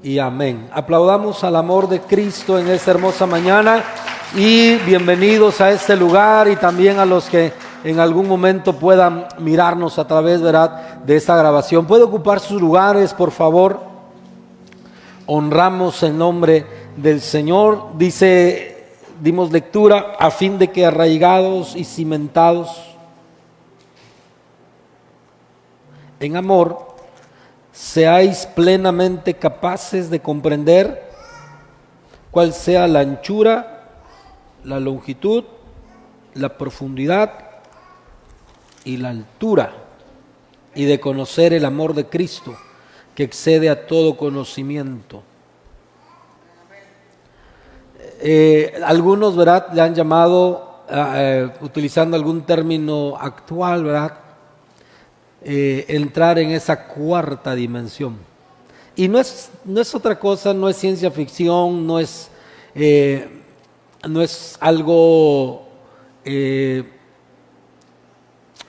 y amén. Aplaudamos al amor de Cristo en esta hermosa mañana y bienvenidos a este lugar y también a los que en algún momento puedan mirarnos a través, ¿verdad?, de esta grabación. ¿Puede ocupar sus lugares, por favor? Honramos el nombre del Señor. Dimos lectura a fin de que arraigados y cimentados en amor, seáis plenamente capaces de comprender cuál sea la anchura, la longitud, la profundidad y la altura, y de conocer el amor de Cristo, que excede a todo conocimiento. Algunos, ¿verdad?, le han llamado, utilizando algún término actual, ¿verdad?, entrar en esa cuarta dimensión. Y no es otra cosa, no es ciencia ficción, no es algo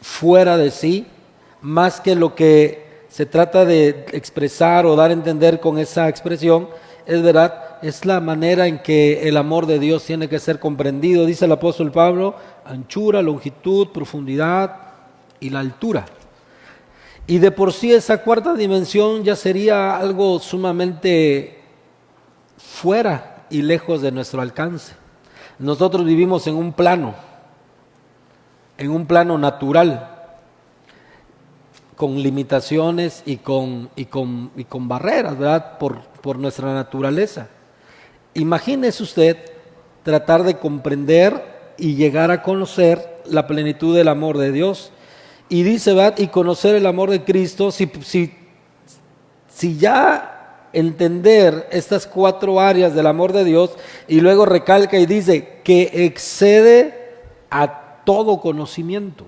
fuera de sí, más que lo que se trata de expresar o dar a entender con esa expresión, es verdad, es la manera en que el amor de Dios tiene que ser comprendido. Dice el apóstol Pablo: anchura, longitud, profundidad y la altura. Y de por sí esa cuarta dimensión ya sería algo sumamente fuera y lejos de nuestro alcance. Nosotros vivimos en un plano natural, con limitaciones y con barreras, ¿verdad?, por nuestra naturaleza. Imagínese usted tratar de comprender y llegar a conocer la plenitud del amor de Dios. Y dice, ¿verdad?, y conocer el amor de Cristo. Si ya entender estas cuatro áreas del amor de Dios, y luego recalca y dice que excede a todo conocimiento.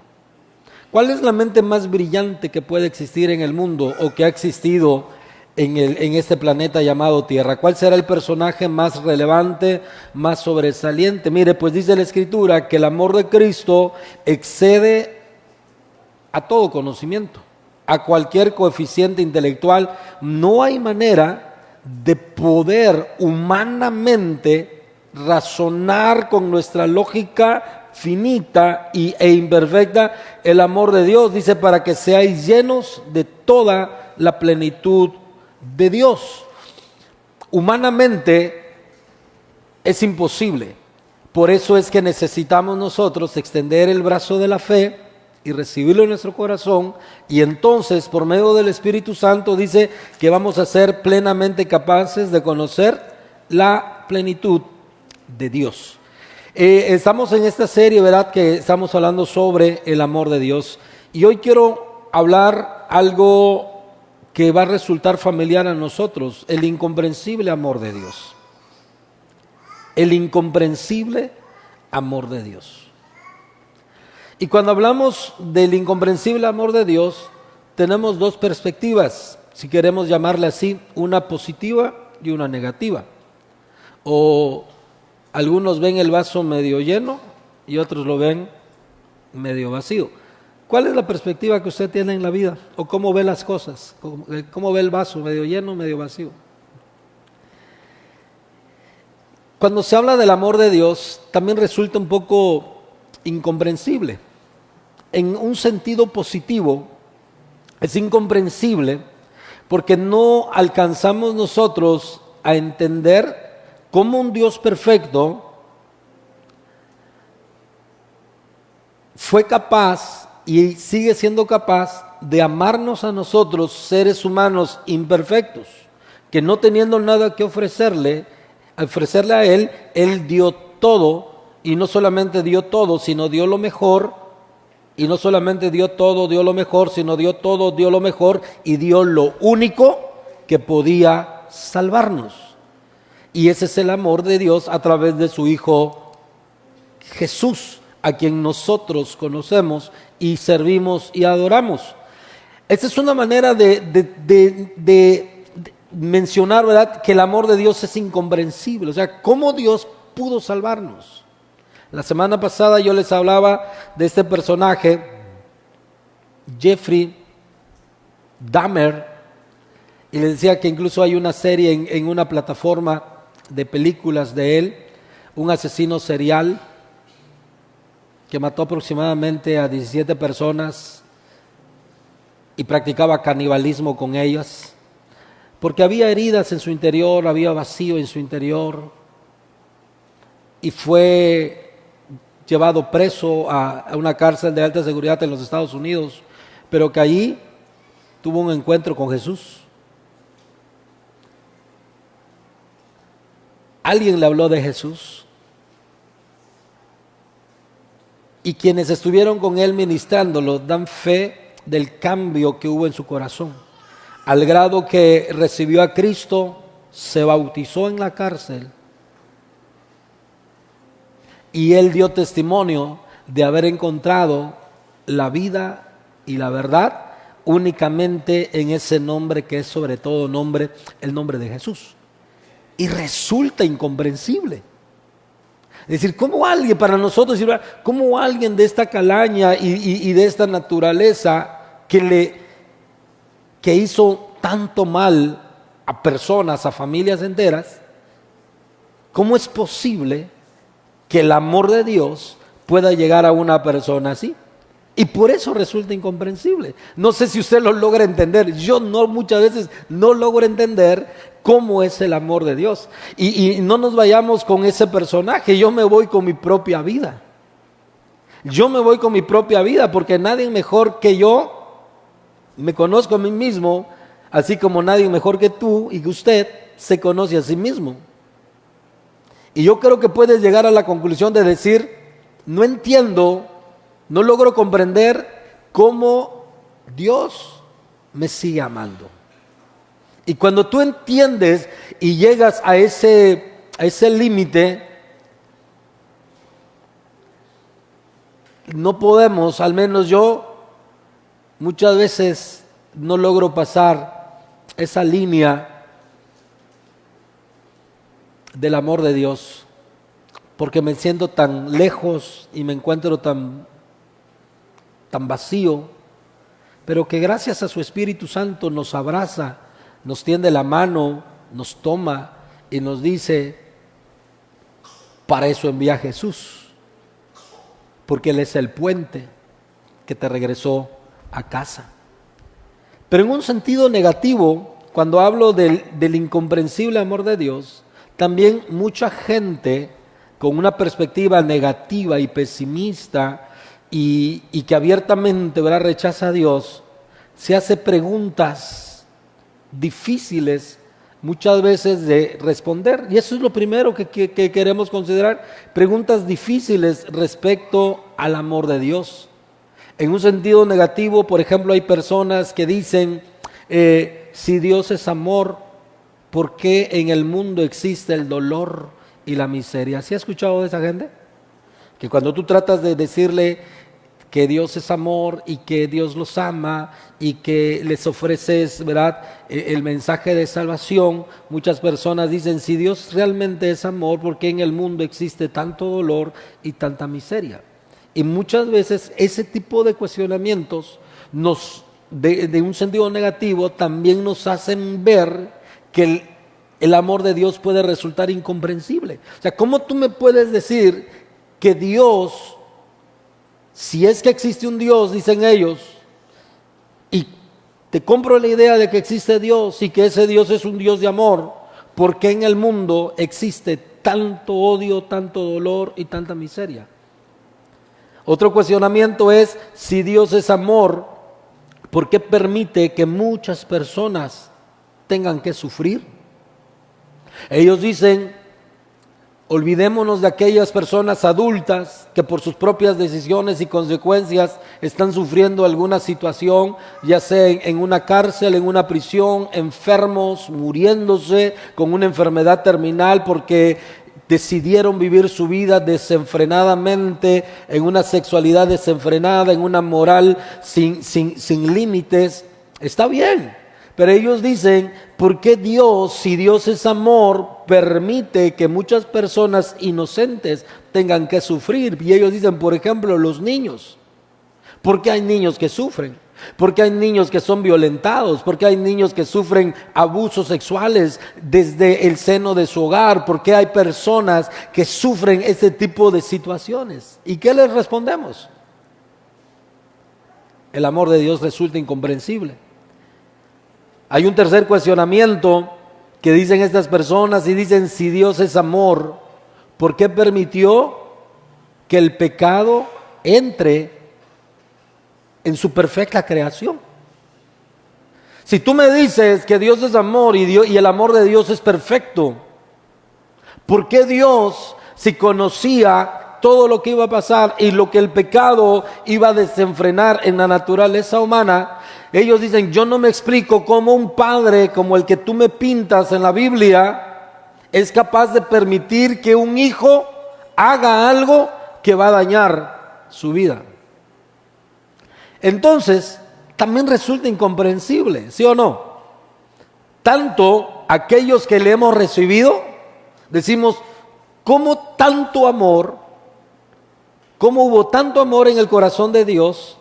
¿Cuál es la mente más brillante que puede existir en el mundo o que ha existido en este planeta llamado Tierra? ¿Cuál será el personaje más relevante, más sobresaliente? Mire, pues dice la Escritura que el amor de Cristo excede a todo conocimiento, a cualquier coeficiente intelectual. No hay manera de poder humanamente razonar con nuestra lógica finita e imperfecta el amor de Dios. Dice, para que seáis llenos de toda la plenitud de Dios. Humanamente es imposible. Por eso es que necesitamos nosotros extender el brazo de la fe y recibirlo en nuestro corazón, y entonces por medio del Espíritu Santo dice que vamos a ser plenamente capaces de conocer la plenitud de Dios. Estamos en esta serie, ¿verdad?, que estamos hablando sobre el amor de Dios, y hoy quiero hablar algo que va a resultar familiar a nosotros: el incomprensible amor de Dios. El incomprensible amor de Dios. Y cuando hablamos del incomprensible amor de Dios, tenemos dos perspectivas, si queremos llamarle así, una positiva y una negativa. O algunos ven el vaso medio lleno y otros lo ven medio vacío. ¿Cuál es la perspectiva que usted tiene en la vida? ¿O cómo ve las cosas? ¿Cómo ve el vaso, medio lleno, medio vacío? Cuando se habla del amor de Dios, también resulta un poco incomprensible. En un sentido positivo, es incomprensible porque no alcanzamos nosotros a entender cómo un Dios perfecto fue capaz y sigue siendo capaz de amarnos a nosotros, seres humanos imperfectos, que no teniendo nada que ofrecerle a Él, Él dio todo, y no solamente dio todo, sino dio lo mejor. Y no solamente dio todo, dio lo mejor, sino dio todo, dio lo mejor, y dio lo único que podía salvarnos. Y ese es el amor de Dios a través de su Hijo Jesús, a quien nosotros conocemos y servimos y adoramos. Esta es una manera de mencionar, ¿verdad?, que el amor de Dios es incomprensible. O sea, ¿cómo Dios pudo salvarnos? La semana pasada yo les hablaba de este personaje, Jeffrey Dahmer, Y les decía que incluso hay una serie en una plataforma de películas de él, un asesino serial que mató aproximadamente a 17 personas y practicaba canibalismo con ellas, porque había heridas en su interior, había vacío en su interior, y fue llevado preso a una cárcel de alta seguridad en los Estados Unidos, pero que allí tuvo un encuentro con Jesús. Alguien le habló de Jesús, y quienes estuvieron con él ministrándolo dan fe del cambio que hubo en su corazón, al grado que recibió a Cristo, se bautizó en la cárcel y él dio testimonio de haber encontrado la vida y la verdad únicamente en ese nombre que es sobre todo nombre, el nombre de Jesús. Y resulta incomprensible. Es decir, ¿cómo alguien, para nosotros, cómo alguien de esta calaña y de esta naturaleza que hizo tanto mal a personas, a familias enteras, cómo es posible que el amor de Dios pueda llegar a una persona así? Y por eso resulta incomprensible. No sé si usted lo logra entender. Yo muchas veces no logro entender cómo es el amor de Dios. Y no nos vayamos con ese personaje. Yo me voy con mi propia vida. Yo me voy con mi propia vida porque nadie mejor que yo me conozco a mí mismo, así como nadie mejor que tú y que usted se conoce a sí mismo. Y yo creo que puedes llegar a la conclusión de decir, no entiendo, no logro comprender cómo Dios me sigue amando. Y cuando tú entiendes y llegas a ese límite, no podemos, al menos yo, muchas veces no logro pasar esa línea del amor de Dios, porque me siento tan lejos y me encuentro tan vacío, pero que gracias a su Espíritu Santo nos abraza, nos tiende la mano, nos toma y nos dice, para eso envía a Jesús, porque Él es el puente que te regresó a casa. Pero en un sentido negativo, cuando hablo del incomprensible amor de Dios, también mucha gente con una perspectiva negativa y pesimista y que abiertamente, ¿verdad?, rechaza a Dios, se hace preguntas difíciles muchas veces de responder. Y eso es lo primero que queremos considerar, preguntas difíciles respecto al amor de Dios. En un sentido negativo, por ejemplo, hay personas que dicen, si Dios es amor, ¿por qué en el mundo existe el dolor y la miseria? ¿Sí ha escuchado de esa gente? Que cuando tú tratas de decirle que Dios es amor y que Dios los ama y que les ofreces, ¿verdad?, el mensaje de salvación, muchas personas dicen, si Dios realmente es amor, ¿por qué en el mundo existe tanto dolor y tanta miseria? Y muchas veces ese tipo de cuestionamientos de un sentido negativo también nos hacen ver que el amor de Dios puede resultar incomprensible. O sea, ¿cómo tú me puedes decir que Dios, si es que existe un Dios, dicen ellos, y te compro la idea de que existe Dios y que ese Dios es un Dios de amor, ¿por qué en el mundo existe tanto odio, tanto dolor y tanta miseria? Otro cuestionamiento es, si Dios es amor, ¿por qué permite que muchas personas tengan que sufrir? Ellos dicen, olvidémonos de aquellas personas adultas que por sus propias decisiones y consecuencias están sufriendo alguna situación, ya sea en una cárcel, en una prisión, enfermos, muriéndose con una enfermedad terminal porque decidieron vivir su vida desenfrenadamente, en una sexualidad desenfrenada, en una moral sin límites. Está bien, pero ellos dicen, ¿por qué Dios, si Dios es amor, permite que muchas personas inocentes tengan que sufrir? Y ellos dicen, por ejemplo, los niños. ¿Por qué hay niños que sufren? porque hay niños que son violentados, porque hay niños que sufren abusos sexuales desde el seno de su hogar, porque hay personas que sufren ese tipo de situaciones. ¿Y qué les respondemos? El amor de Dios resulta incomprensible. Hay un tercer cuestionamiento que dicen estas personas y dicen: si Dios es amor, ¿por qué permitió que el pecado entre en su perfecta creación? Si tú me dices que Dios es amor y el amor de Dios es perfecto, ¿por qué Dios, si conocía todo lo que iba a pasar y lo que el pecado iba a desenfrenar en la naturaleza humana? Ellos dicen: yo no me explico cómo un padre como el que tú me pintas en la Biblia es capaz de permitir que un hijo haga algo que va a dañar su vida. Entonces, también resulta incomprensible, ¿sí o no? Tanto aquellos que le hemos recibido, decimos: ¿cómo tanto amor? ¿Cómo hubo tanto amor en el corazón de Dios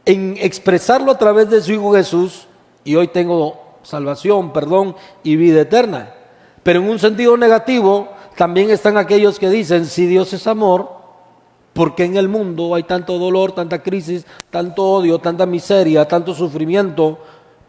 en expresarlo a través de su Hijo Jesús, y hoy tengo salvación, perdón y vida eterna? Pero en un sentido negativo, también están aquellos que dicen: si Dios es amor, ¿por qué en el mundo hay tanto dolor, tanta crisis, tanto odio, tanta miseria, tanto sufrimiento?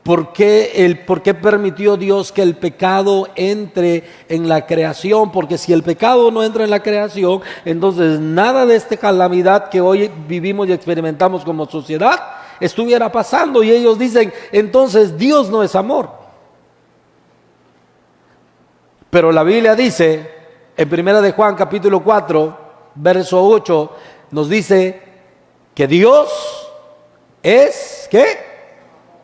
¿Por qué permitió Dios que el pecado entre en la creación? Porque si el pecado no entra en la creación, entonces nada de esta calamidad que hoy vivimos y experimentamos como sociedad estuviera pasando. Y ellos dicen: entonces Dios no es amor. Pero la Biblia dice, en 1 de Juan capítulo 4, verso 8, nos dice que Dios es, ¿qué?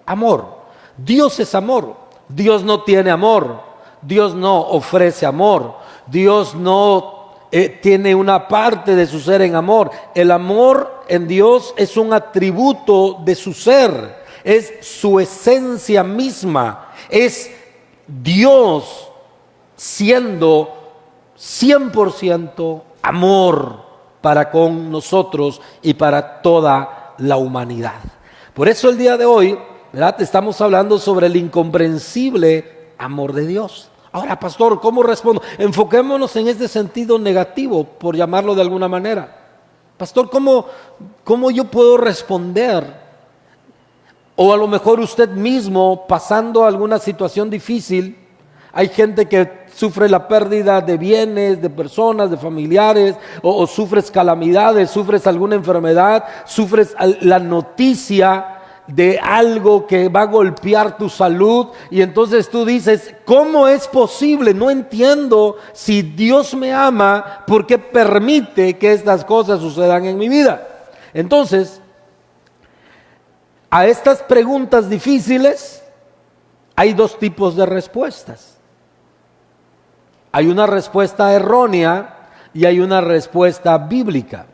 Amor. Dios es amor. Dios no tiene amor. Dios no ofrece amor. Dios no tiene una parte de su ser en amor. El amor en Dios es un atributo de su ser. Es su esencia misma. Es Dios siendo 100% amor para con nosotros y para toda la humanidad. Por eso el día de hoy, ¿verdad?, estamos hablando sobre el incomprensible amor de Dios. Ahora, pastor, ¿cómo respondo? Enfoquémonos en este sentido negativo, por llamarlo de alguna manera. Pastor, ¿cómo yo puedo responder? O a lo mejor usted mismo, pasando alguna situación difícil. Hay gente que sufre la pérdida de bienes, de personas, de familiares, o sufres calamidades, sufres alguna enfermedad, sufres la noticia de algo que va a golpear tu salud, y entonces tú dices: ¿cómo es posible? No entiendo. Si Dios me ama, ¿por qué permite que estas cosas sucedan en mi vida? Entonces, a estas preguntas difíciles hay dos tipos de respuestas. Hay una respuesta errónea y hay una respuesta bíblica.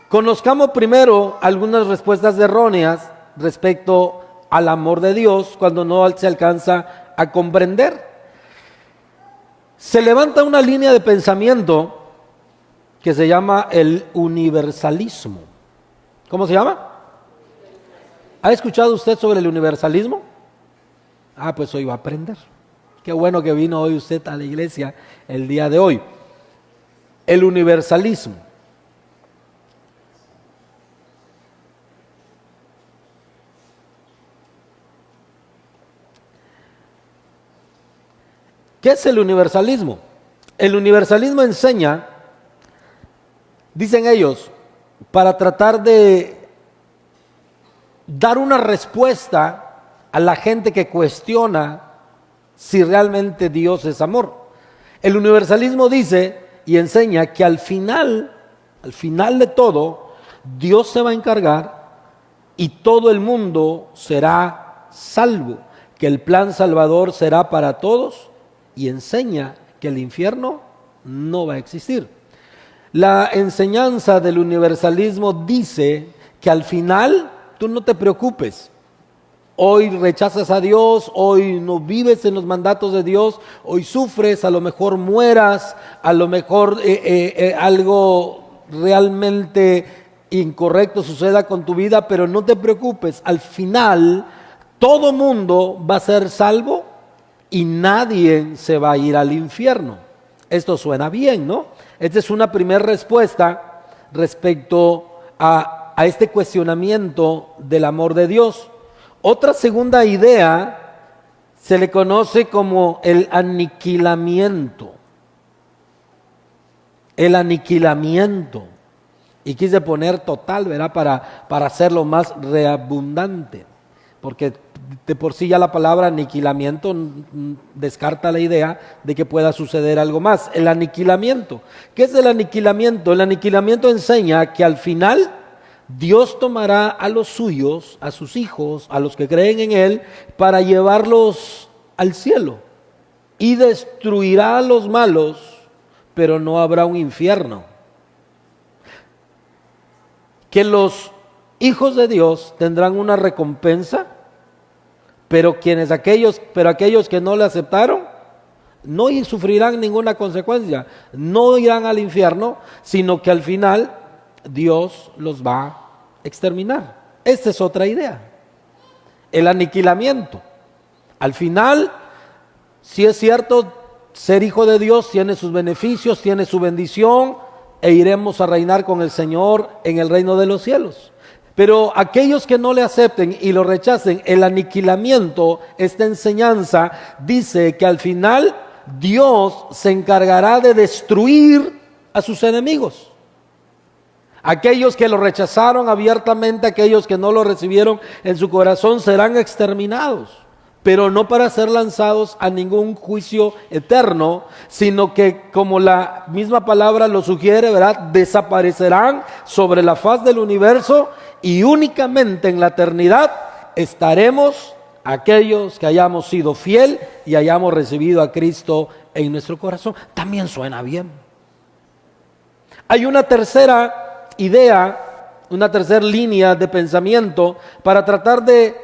Conozcamos primero algunas respuestas erróneas respecto al amor de Dios cuando no se alcanza a comprender. Se levanta una línea de pensamiento que se llama el universalismo. ¿Cómo se llama? ¿Ha escuchado usted sobre el universalismo? Pues hoy va a aprender. Qué bueno que vino hoy usted a la iglesia el día de hoy. El universalismo. ¿Qué es el universalismo? El universalismo enseña, dicen ellos, para tratar de dar una respuesta a la gente que cuestiona si realmente Dios es amor. El universalismo dice y enseña que al final de todo, Dios se va a encargar y todo el mundo será salvo, que el plan salvador será para todos, y enseña que el infierno no va a existir. La enseñanza del universalismo dice que al final tú no te preocupes. Hoy rechazas a Dios, hoy no vives en los mandatos de Dios, hoy sufres, a lo mejor mueras, a lo mejor algo realmente incorrecto suceda con tu vida, pero no te preocupes, al final todo mundo va a ser salvo y nadie se va a ir al infierno. Esto suena bien, ¿no? Esta es una primera respuesta respecto a este cuestionamiento del amor de Dios. Otra segunda idea se le conoce como el aniquilamiento. El aniquilamiento. Y quise poner total, ¿verdad? Para hacerlo más reabundante. Porque de por sí ya la palabra aniquilamiento descarta la idea de que pueda suceder algo más. El aniquilamiento. ¿Qué es el aniquilamiento? El aniquilamiento enseña que al final Dios tomará a los suyos, a sus hijos, a los que creen en Él, para llevarlos al cielo. Y destruirá a los malos, pero no habrá un infierno. Que los hijos de Dios tendrán una recompensa, pero aquellos que no le aceptaron no sufrirán ninguna consecuencia, no irán al infierno, sino que al final Dios los va a exterminar. Esta es otra idea, el aniquilamiento. Al final, si es cierto, ser hijo de Dios tiene sus beneficios, tiene su bendición, e iremos a reinar con el Señor en el reino de los cielos. Pero aquellos que no le acepten y lo rechacen, el aniquilamiento, esta enseñanza dice que al final Dios se encargará de destruir a sus enemigos. Aquellos que lo rechazaron abiertamente, aquellos que no lo recibieron en su corazón serán exterminados, pero no para ser lanzados a ningún juicio eterno, sino que, como la misma palabra lo sugiere, ¿verdad?, desaparecerán sobre la faz del universo y únicamente en la eternidad estaremos aquellos que hayamos sido fiel y hayamos recibido a Cristo en nuestro corazón. También suena bien. Hay una tercera idea, una tercera línea de pensamiento para tratar de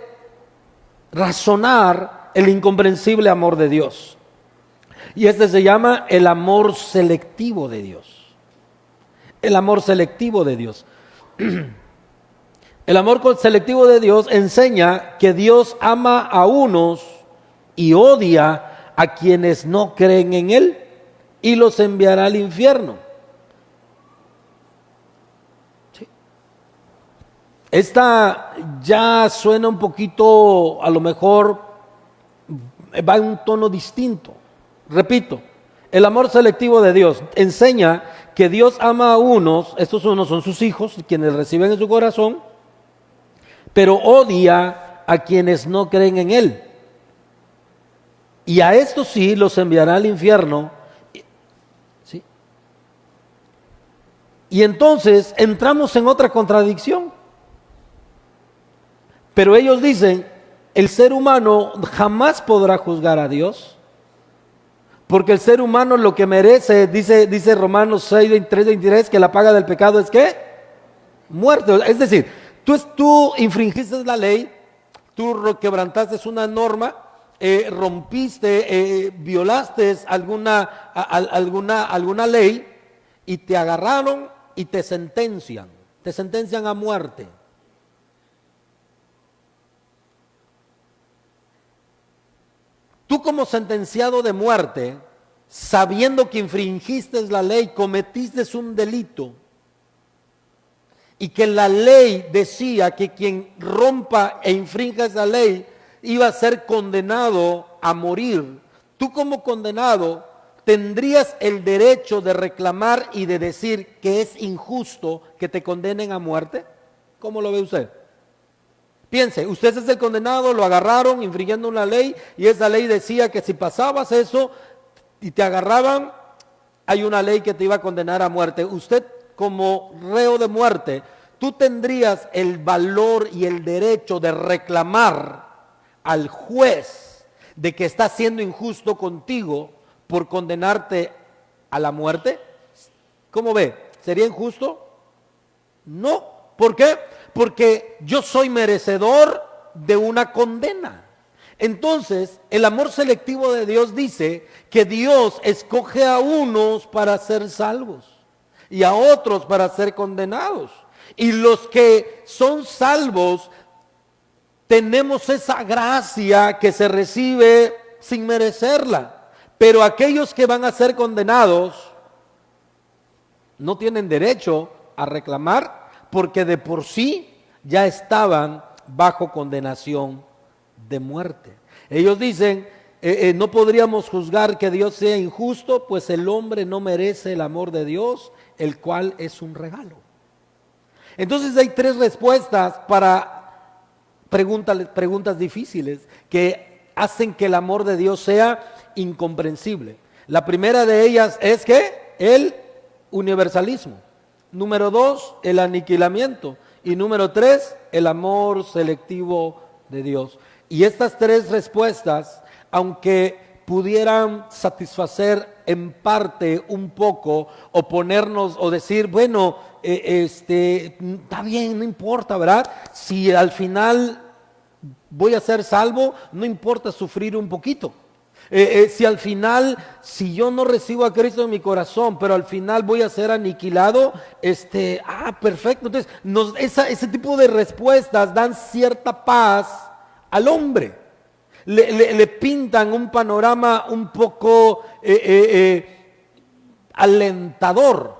razonar el incomprensible amor de Dios. Y este se llama el amor selectivo de Dios. El amor selectivo de Dios. El amor selectivo de Dios enseña que Dios ama a unos y odia a quienes no creen en Él y los enviará al infierno. ¿Sí? Esta ya suena un poquito, a lo mejor va en un tono distinto. Repito, el amor selectivo de Dios enseña que Dios ama a unos, estos unos son sus hijos, quienes reciben en su corazón, pero odia a quienes no creen en Él. Y a estos sí los enviará al infierno. ¿Sí? Y entonces entramos en otra contradicción. Pero ellos dicen, el ser humano jamás podrá juzgar a Dios, porque el ser humano lo que merece, dice Romanos 6, 23, 23, que la paga del pecado es ¿qué? Muerte. Es decir, tú infringiste la ley, tú quebrantaste una norma, rompiste, violaste alguna ley y te agarraron y te sentencian a muerte. Tú como sentenciado de muerte, sabiendo que infringiste la ley, cometiste un delito, y que la ley decía que quien rompa e infrinja esa ley iba a ser condenado a morir, tú como condenado tendrías el derecho de reclamar y de decir que es injusto que te condenen a muerte. ¿Cómo lo ve usted? Piense, usted es el condenado, lo agarraron infringiendo una ley y esa ley decía que si pasabas eso y te agarraban, hay una ley que te iba a condenar a muerte. Usted como reo de muerte, tú tendrías el valor y el derecho de reclamar al juez de que está siendo injusto contigo por condenarte a la muerte. ¿Cómo ve? ¿Sería injusto? No. ¿Por qué? Porque yo soy merecedor de una condena. Entonces, el amor selectivo de Dios dice que Dios escoge a unos para ser salvos y a otros para ser condenados. Y los que son salvos tenemos esa gracia que se recibe sin merecerla. Pero aquellos que van a ser condenados no tienen derecho a reclamar porque de por sí ya estaban bajo condenación de muerte. Ellos dicen, no podríamos juzgar que Dios sea injusto, pues el hombre no merece el amor de Dios, el cual es un regalo. Entonces hay tres respuestas para preguntas difíciles que hacen que el amor de Dios sea incomprensible. La primera de ellas es que el universalismo. Número 2, el aniquilamiento. Y número 3, el amor selectivo de Dios. Y estas tres respuestas, aunque pudieran satisfacer en parte un poco, o ponernos, o decir, bueno, está bien, no importa, ¿verdad? Si al final voy a ser salvo, no importa sufrir un poquito. Si al final, si yo no recibo a Cristo en mi corazón, pero al final voy a ser aniquilado, perfecto. Entonces, ese tipo de respuestas dan cierta paz al hombre. Le pintan un panorama un poco alentador.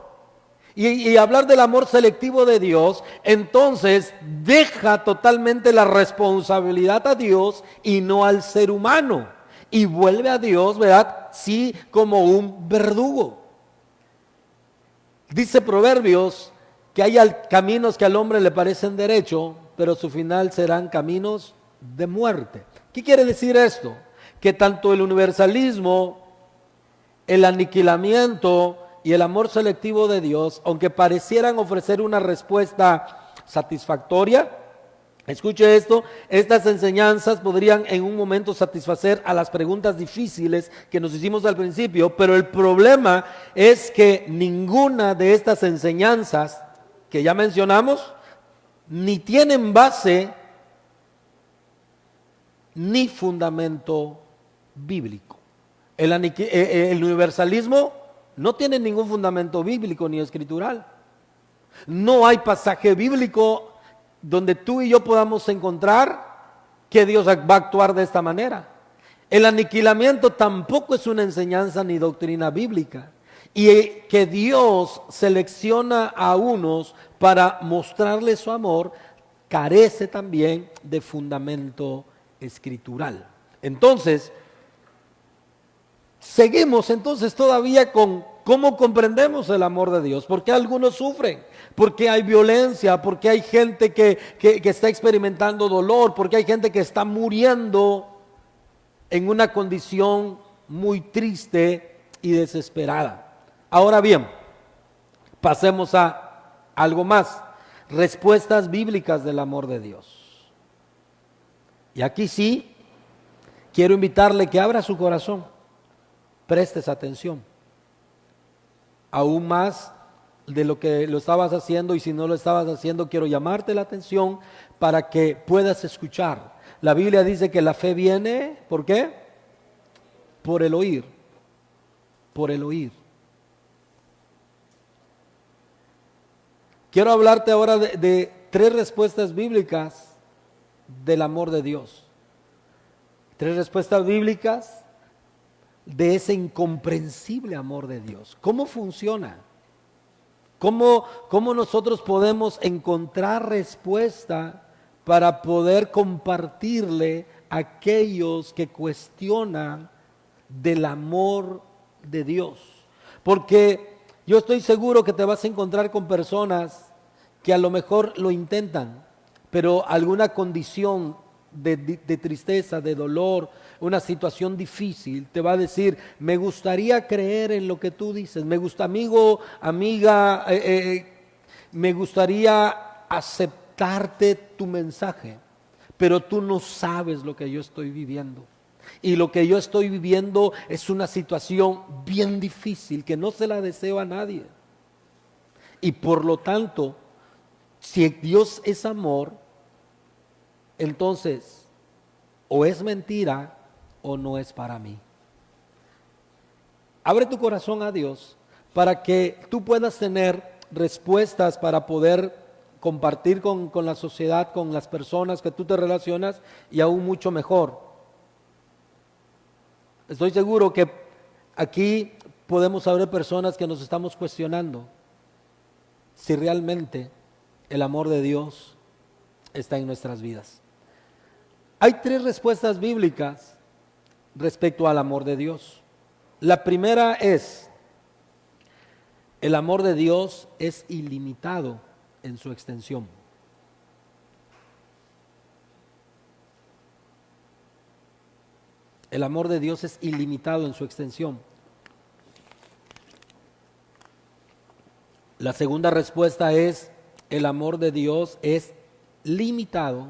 Y hablar del amor selectivo de Dios, entonces deja totalmente la responsabilidad a Dios y no al ser humano. Y vuelve a Dios, ¿verdad? Sí, como un verdugo. Dice Proverbios que hay caminos que al hombre le parecen derecho, pero su final serán caminos de muerte. ¿Qué quiere decir esto? Que tanto el universalismo, el aniquilamiento y el amor selectivo de Dios, aunque parecieran ofrecer una respuesta satisfactoria, escuche esto, estas enseñanzas podrían en un momento satisfacer a las preguntas difíciles que nos hicimos al principio, pero el problema es que ninguna de estas enseñanzas que ya mencionamos ni tienen base ni fundamento bíblico. El universalismo no tiene ningún fundamento bíblico ni escritural. No hay pasaje bíblico donde tú y yo podamos encontrar que Dios va a actuar de esta manera. El aniquilamiento tampoco es una enseñanza ni doctrina bíblica. Y que Dios selecciona a unos para mostrarle su amor carece también de fundamento escritural. Entonces, seguimos entonces todavía con cómo comprendemos el amor de Dios. ¿Por qué algunos sufren? Porque hay violencia, porque hay gente que está experimentando dolor, porque hay gente que está muriendo en una condición muy triste y desesperada. Ahora bien, pasemos a algo más. Respuestas bíblicas del amor de Dios. Y aquí sí, quiero invitarle que abra su corazón, prestes atención. Aún más de lo que lo estabas haciendo, y si no lo estabas haciendo, quiero llamarte la atención para que puedas escuchar. La Biblia dice que la fe viene, ¿por qué? Por el oír, por el oír. Quiero hablarte ahora de tres respuestas bíblicas del amor de Dios. Tres respuestas bíblicas de ese incomprensible amor de Dios. ¿Cómo funciona? ¿Cómo nosotros podemos encontrar respuesta para poder compartirle a aquellos que cuestionan del amor de Dios? Porque yo estoy seguro que te vas a encontrar con personas que a lo mejor lo intentan, pero alguna condición de tristeza, de dolor, una situación difícil, te va a decir, me gustaría creer en lo que tú dices, me gusta, amigo, amiga, me gustaría aceptarte tu mensaje, pero tú no sabes lo que yo estoy viviendo. Y lo que yo estoy viviendo es una situación bien difícil que no se la deseo a nadie. Y por lo tanto, si Dios es amor, entonces o es mentira o no es para mí. Abre tu corazón a Dios para que tú puedas tener respuestas para poder compartir con la sociedad, con las personas que tú te relacionas y aún mucho mejor. Estoy seguro que aquí podemos haber personas que nos estamos cuestionando si realmente el amor de Dios está en nuestras vidas. Hay 3 respuestas bíblicas respecto al amor de Dios. La primera es: el amor de Dios es ilimitado en su extensión. El amor de Dios es ilimitado en su extensión. La segunda respuesta es: el amor de Dios es limitado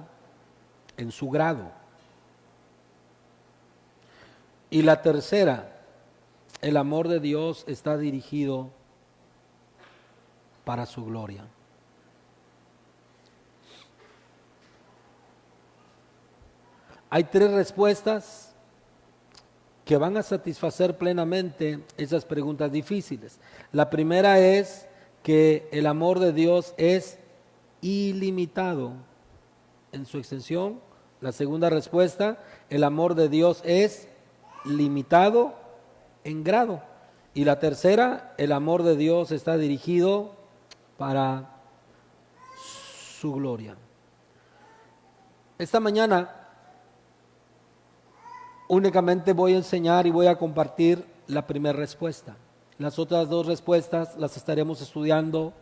en su grado. Y la tercera: el amor de Dios está dirigido para su gloria. Hay 3 respuestas que van a satisfacer plenamente esas preguntas difíciles. La primera es que el amor de Dios es ilimitado en su extensión. La segunda respuesta: el amor de Dios es limitado en grado. Y la tercera: el amor de Dios está dirigido para su gloria. Esta mañana únicamente voy a enseñar y voy a compartir la primera respuesta. Las otras 2 respuestas las estaremos estudiando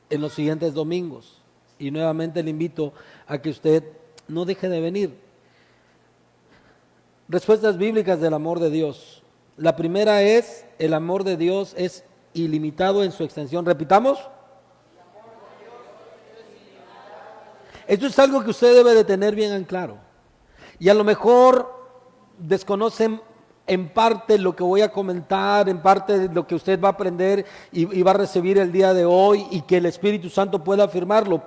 en los siguientes domingos. Y nuevamente le invito a que usted no deje de venir. Respuestas bíblicas del amor de Dios. La primera es: el amor de Dios es ilimitado en su extensión. Repitamos. Esto es algo que usted debe de tener bien en claro. Y a lo mejor desconocen en parte lo que voy a comentar, en parte de lo que usted va a aprender y va a recibir el día de hoy, y que el Espíritu Santo pueda afirmarlo.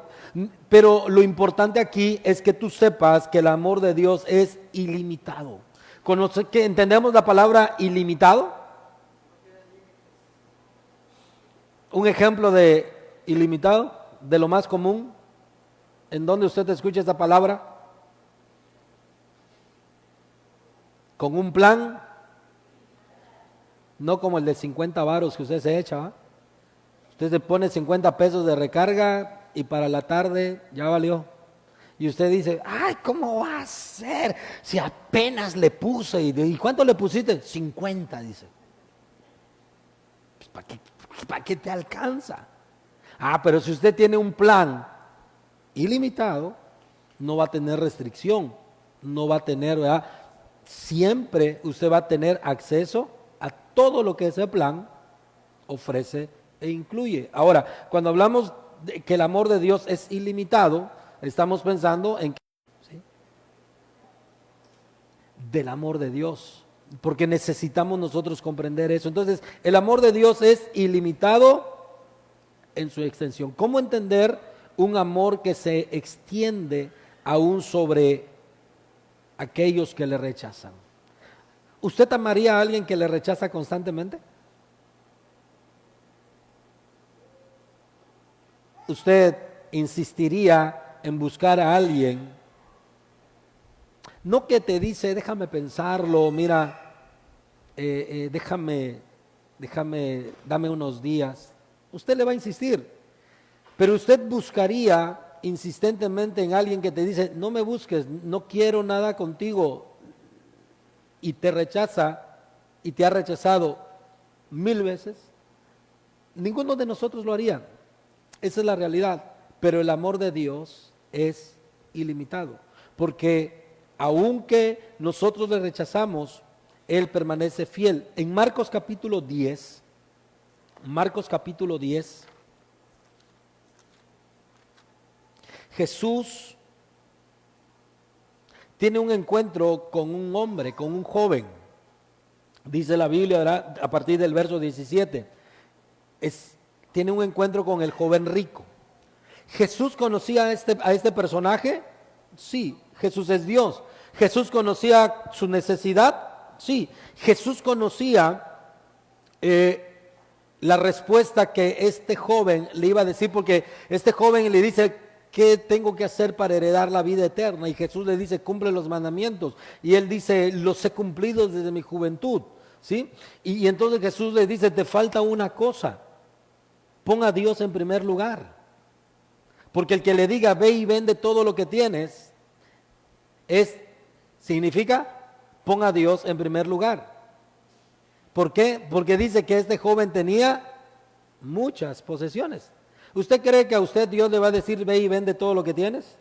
Pero lo importante aquí es que tú sepas que el amor de Dios es ilimitado. ¿Que entendemos la palabra ilimitado? Un ejemplo de ilimitado, de lo más común, en donde usted escucha esa palabra. Con un plan, no como el de 50 varos que usted se echa, ¿eh? Usted se pone 50 pesos de recarga y para la tarde ya valió. Y usted dice: ay, ¿cómo va a ser? Si apenas le puse. ¿Y cuánto le pusiste? 50, dice. Pues, ¿para qué te alcanza? Pero si usted tiene un plan ilimitado, no va a tener restricción, no va a tener, ¿verdad? Siempre usted va a tener acceso a todo lo que ese plan ofrece e incluye. Ahora, cuando hablamos de que el amor de Dios es ilimitado, estamos pensando en ¿sí? Del amor de Dios, porque necesitamos nosotros comprender eso. Entonces, el amor de Dios es ilimitado en su extensión. ¿Cómo entender un amor que se extiende aún sobre aquellos que le rechazan? ¿Usted amaría a alguien que le rechaza constantemente? ¿Usted insistiría en buscar a alguien, no que te dice: déjame pensarlo, mira, dame unos días? Usted le va a insistir, pero usted buscaría insistentemente en alguien que te dice: no me busques, no quiero nada contigo, y te rechaza y te ha rechazado 1000 veces. Ninguno de nosotros lo haría. Esa es la realidad. Pero el amor de Dios es ilimitado, porque aunque nosotros le rechazamos, Él permanece fiel. En Marcos capítulo 10, Jesús tiene un encuentro con un hombre, con un joven. Dice la Biblia, ¿verdad?, a partir del verso 17, tiene un encuentro con el joven rico. ¿Jesús conocía a este personaje? Sí. ¿Jesús es Dios? ¿Jesús conocía su necesidad? Sí. ¿Jesús conocía la respuesta que este joven le iba a decir, porque este joven le dice, ¿qué tengo que hacer para heredar la vida eterna? Y Jesús le dice, cumple los mandamientos. Y él dice, los he cumplido desde mi juventud, ¿sí? Y entonces Jesús le dice, te falta una cosa, pon a Dios en primer lugar. Porque el que le diga, ve y vende todo lo que tienes, significa, pon a Dios en primer lugar. ¿Por qué? Porque dice que este joven tenía muchas posesiones. ¿Usted cree que a usted Dios le va a decir, ve y vende todo lo que tienes?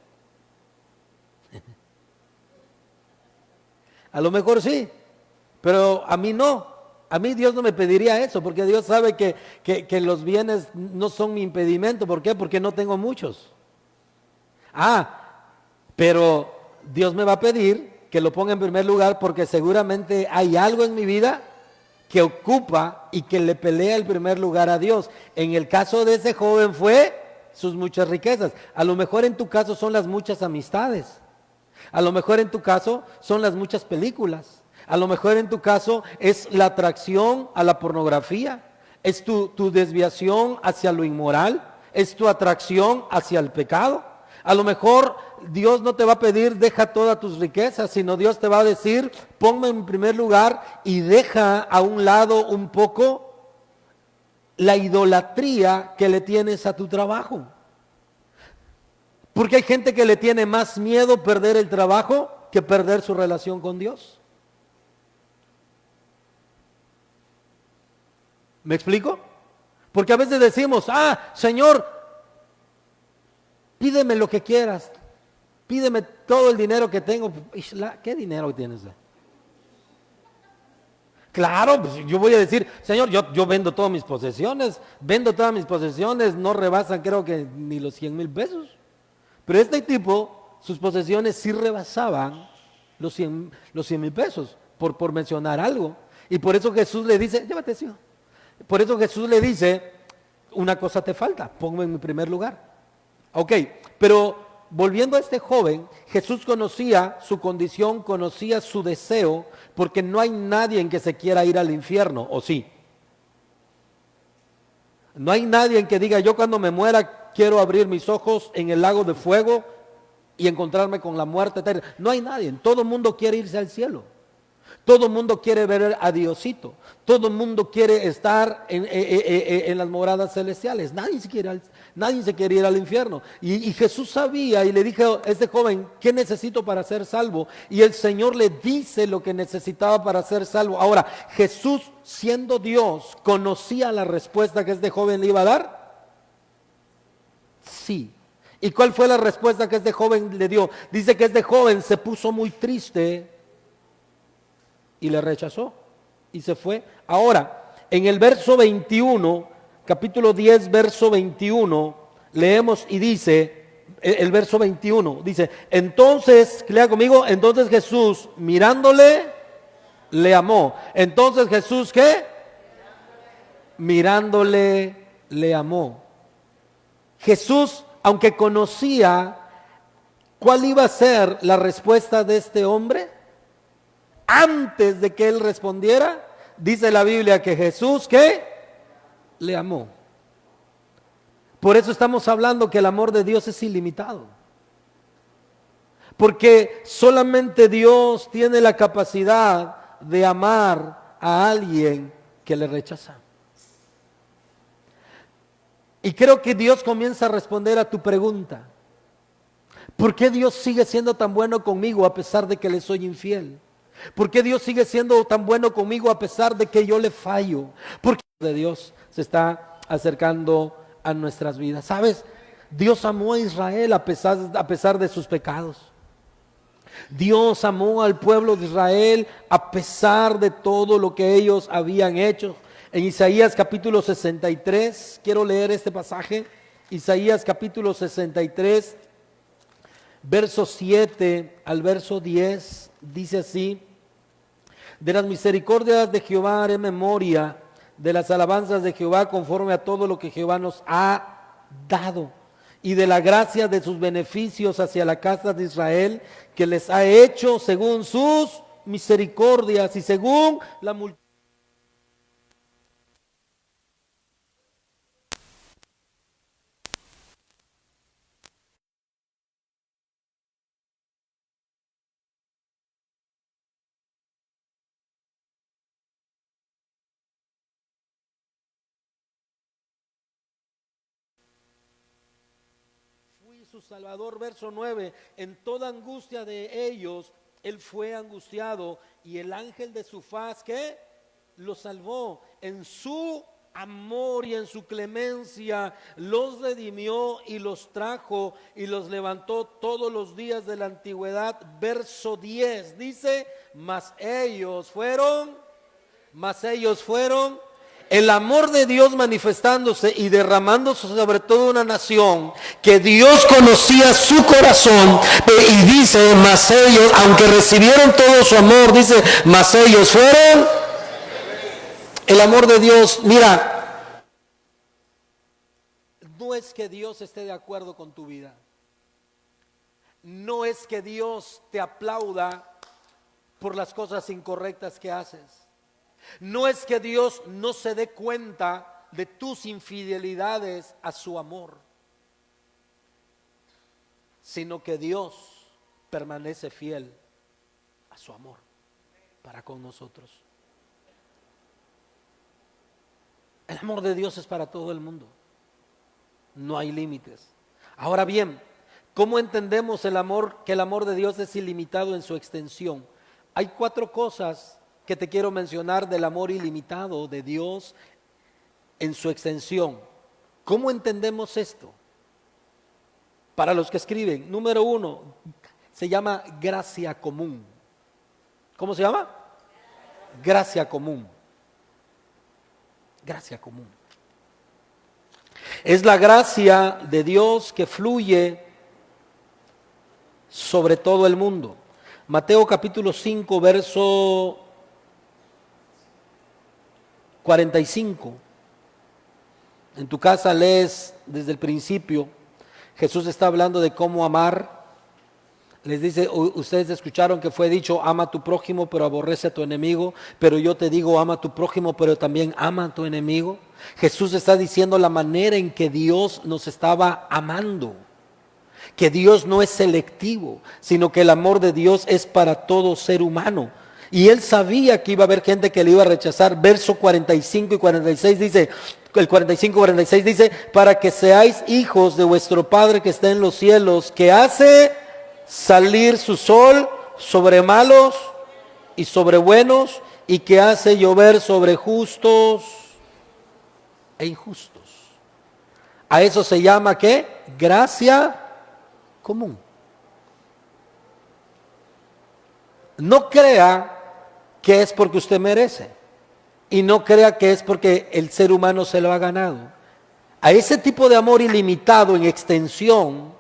A lo mejor sí, pero a mí no. A mí Dios no me pediría eso, porque Dios sabe que los bienes no son mi impedimento. ¿Por qué? Porque no tengo muchos. Pero Dios me va a pedir que lo ponga en primer lugar, porque seguramente hay algo en mi vida que ocupa y que le pelea el primer lugar a Dios. En el caso de ese joven fue sus muchas riquezas. A lo mejor en tu caso son las muchas amistades. A lo mejor en tu caso son las muchas películas. A lo mejor en tu caso es la atracción a la pornografía. Es tu desviación hacia lo inmoral. Es tu atracción hacia el pecado. A lo mejor Dios no te va a pedir, deja todas tus riquezas, sino Dios te va a decir, ponme en primer lugar y deja a un lado un poco la idolatría que le tienes a tu trabajo. Porque hay gente que le tiene más miedo perder el trabajo que perder su relación con Dios. ¿Me explico? Porque a veces decimos, Señor, pídeme lo que quieras, pídeme todo el dinero que tengo. ¿Qué dinero tienes? Claro, pues yo voy a decir, Señor, yo vendo todas mis posesiones, no rebasan creo que ni los 100,000 pesos. Pero este tipo, sus posesiones sí rebasaban los 100,000 pesos, por mencionar algo. Y por eso Jesús le dice, llévate eso. Por eso Jesús le dice, una cosa te falta, ponme en mi primer lugar. Ok, pero volviendo a este joven, Jesús conocía su condición, conocía su deseo, porque no hay nadie en que se quiera ir al infierno, ¿o sí? No hay nadie en que diga, yo cuando me muera quiero abrir mis ojos en el lago de fuego y encontrarme con la muerte eterna. No hay nadie, todo el mundo quiere irse al cielo. Todo el mundo quiere ver a Diosito. Todo el mundo quiere estar en las moradas celestiales. Nadie se quiere ir al infierno. Y Jesús sabía y le dijo a este joven, ¿qué necesito para ser salvo? Y el Señor le dice lo que necesitaba para ser salvo. Ahora, Jesús, siendo Dios, ¿conocía la respuesta que este joven le iba a dar? Sí. ¿Y cuál fue la respuesta que este joven le dio? Dice que este joven se puso muy triste y le rechazó y se fue. Ahora, en el verso 21, capítulo 10, verso 21, leemos y dice, el verso 21, dice, entonces, lea conmigo, entonces Jesús, mirándole, le amó. Entonces Jesús, ¿qué? Mirándole, le amó. Jesús, aunque conocía cuál iba a ser la respuesta de este hombre, antes de que él respondiera, dice la Biblia que Jesús, ¿qué? Le amó. Por eso estamos hablando que el amor de Dios es ilimitado. Porque solamente Dios tiene la capacidad de amar a alguien que le rechaza. Y creo que Dios comienza a responder a tu pregunta. ¿Por qué Dios sigue siendo tan bueno conmigo a pesar de que le soy infiel? ¿Por qué Dios sigue siendo tan bueno conmigo a pesar de que yo le fallo? Porque Dios se está acercando a nuestras vidas. ¿Sabes? Dios amó a Israel a pesar de sus pecados. Dios amó al pueblo de Israel a pesar de todo lo que ellos habían hecho. En Isaías capítulo 63, quiero leer este pasaje. Isaías capítulo 63, verso 7 al verso 10, dice así: de las misericordias de Jehová haré memoria, de las alabanzas de Jehová conforme a todo lo que Jehová nos ha dado, y de la gracia de sus beneficios hacia la casa de Israel, que les ha hecho según sus misericordias y según la multitud su Salvador. Verso 9, en toda angustia de ellos, Él fue angustiado y el ángel de su faz, ¿qué? Los salvó. En su amor y en su clemencia los redimió y los trajo y los levantó todos los días de la antigüedad. Verso 10 dice, mas ellos fueron el amor de Dios manifestándose y derramándose sobre toda una nación, que Dios conocía su corazón, y dice, mas ellos, aunque recibieron todo su amor, dice, mas ellos fueron el amor de Dios. Mira, no es que Dios esté de acuerdo con tu vida, no es que Dios te aplauda por las cosas incorrectas que haces. No es que Dios no se dé cuenta de tus infidelidades a su amor, sino que Dios permanece fiel a su amor para con nosotros. El amor de Dios es para todo el mundo. No hay límites. Ahora bien, ¿cómo entendemos el amor? Que el amor de Dios es ilimitado en su extensión. Hay 4 cosas que te quiero mencionar del amor ilimitado de Dios en su extensión. ¿Cómo entendemos esto? Para los que escriben, número 1, se llama gracia común. ¿Cómo se llama? Gracia común. Gracia común. Es la gracia de Dios que fluye sobre todo el mundo. Mateo capítulo 5, verso 45. En tu casa lees desde el principio. Jesús está hablando de cómo amar. Les dice, ustedes escucharon que fue dicho, ama a tu prójimo, pero aborrece a tu enemigo. Pero yo te digo, ama a tu prójimo, pero también ama a tu enemigo. Jesús está diciendo la manera en que Dios nos estaba amando. Que Dios no es selectivo, sino que el amor de Dios es para todo ser humano. Y Él sabía que iba a haber gente que le iba a rechazar. Verso 45 y 46 dice, el 45 y 46 dice, para que seáis hijos de vuestro Padre que está en los cielos, que hace salir su sol sobre malos y sobre buenos, y que hace llover sobre justos e injustos. A eso se llama, ¿qué? Gracia común. No crea que es porque usted merece, y no crea que es porque el ser humano se lo ha ganado. A ese tipo de amor ilimitado en extensión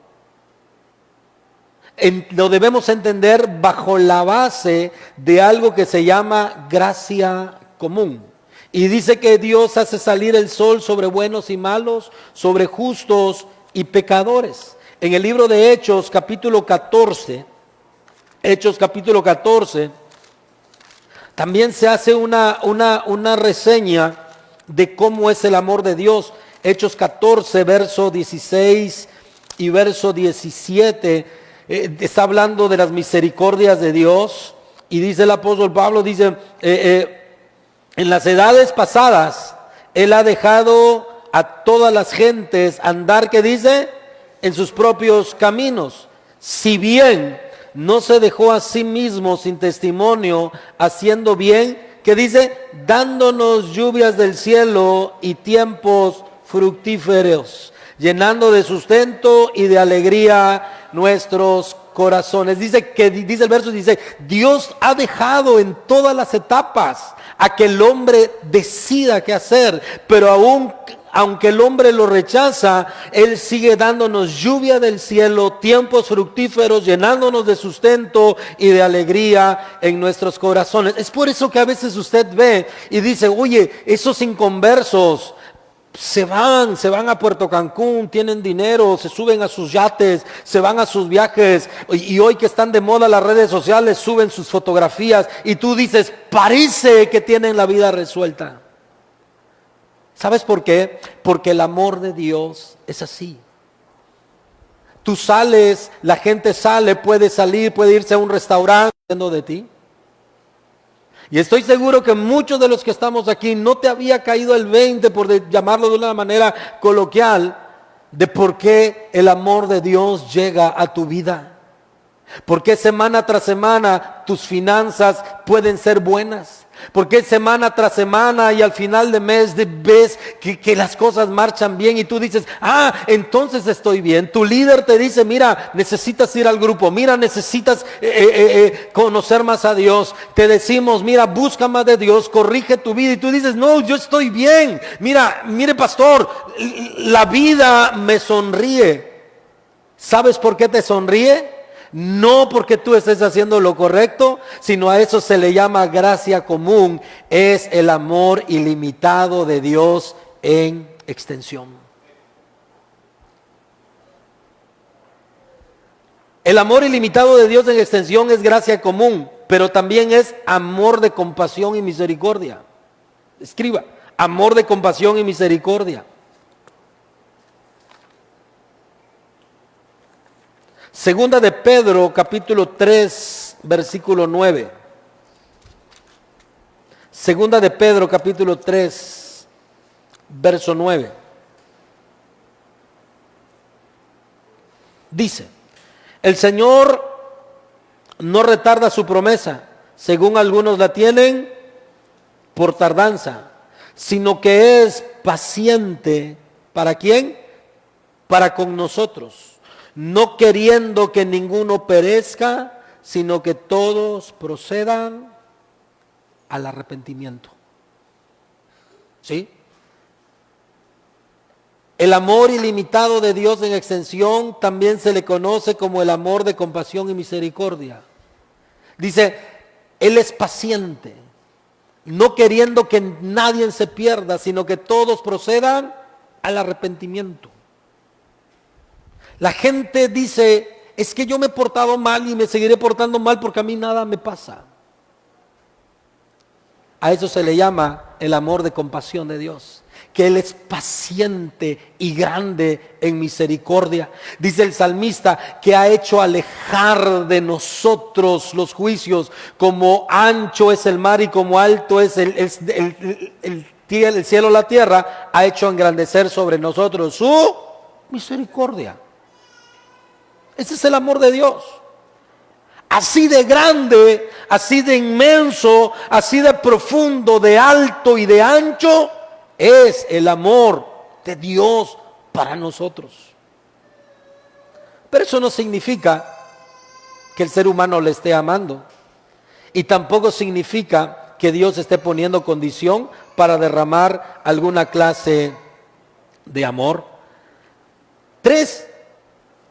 lo debemos entender bajo la base de algo que se llama gracia común. Y dice que Dios hace salir el sol sobre buenos y malos, sobre justos y pecadores. En el libro de Hechos capítulo 14, también se hace una reseña de cómo es el amor de Dios. Hechos 14, verso 16 y verso 17, está hablando de las misericordias de Dios. Y dice el apóstol Pablo, dice, en las edades pasadas, Él ha dejado a todas las gentes andar, ¿qué dice? En sus propios caminos. Si bien no se dejó a sí mismo sin testimonio, haciendo bien, que dice, dándonos lluvias del cielo y tiempos fructíferos, llenando de sustento y de alegría nuestros corazones. Dice el verso, dice, Dios ha dejado en todas las etapas a que el hombre decida qué hacer, pero aunque el hombre lo rechaza, Él sigue dándonos lluvia del cielo, tiempos fructíferos, llenándonos de sustento y de alegría en nuestros corazones. Es por eso que a veces usted ve y dice, oye, esos inconversos se van a Puerto Cancún, tienen dinero, se suben a sus yates, se van a sus viajes, y hoy que están de moda las redes sociales, suben sus fotografías, y tú dices, parece que tienen la vida resuelta. ¿Sabes por qué? Porque el amor de Dios es así. Tú sales, la gente sale, puede salir, puede irse a un restaurante dependiendo de ti. Y estoy seguro que muchos de los que estamos aquí no te había caído el 20, por llamarlo de una manera coloquial, de por qué el amor de Dios llega a tu vida. ¿Por qué semana tras semana tus finanzas pueden ser buenas? ¿Por qué semana tras semana y al final de mes ves que las cosas marchan bien y tú dices, entonces estoy bien? Tu líder te dice, mira, necesitas ir al grupo, mira, necesitas conocer más a Dios. Te decimos, mira, busca más de Dios, corrige tu vida, y tú dices, no, yo estoy bien. Mire pastor, la vida me sonríe. ¿Sabes por qué te sonríe? No porque tú estés haciendo lo correcto, sino a eso se le llama gracia común. Es el amor ilimitado de Dios en extensión. El amor ilimitado de Dios en extensión es gracia común, pero también es amor de compasión y misericordia. Escriba, amor de compasión y misericordia. Segunda de Pedro, capítulo 3, versículo 9. Segunda de Pedro, capítulo 3, verso 9. Dice, el Señor no retarda su promesa, según algunos la tienen por tardanza, sino que es paciente. ¿Para quién? Para con nosotros, no queriendo que ninguno perezca, sino que todos procedan al arrepentimiento. ¿Sí? El amor ilimitado de Dios en extensión también se le conoce como el amor de compasión y misericordia. Dice, Él es paciente, no queriendo que nadie se pierda, sino que todos procedan al arrepentimiento. La gente dice, es que yo me he portado mal y me seguiré portando mal porque a mí nada me pasa. A eso se le llama el amor de compasión de Dios, que Él es paciente y grande en misericordia. Dice el salmista que ha hecho alejar de nosotros los juicios, como ancho es el mar y como alto es el cielo, la tierra, ha hecho engrandecer sobre nosotros su misericordia. Ese es el amor de Dios. Así de grande, así de inmenso, así de profundo, de alto y de ancho es el amor de Dios para nosotros. Pero eso no significa que el ser humano le esté amando. Y tampoco significa que Dios esté poniendo condición para derramar alguna clase de amor. 3,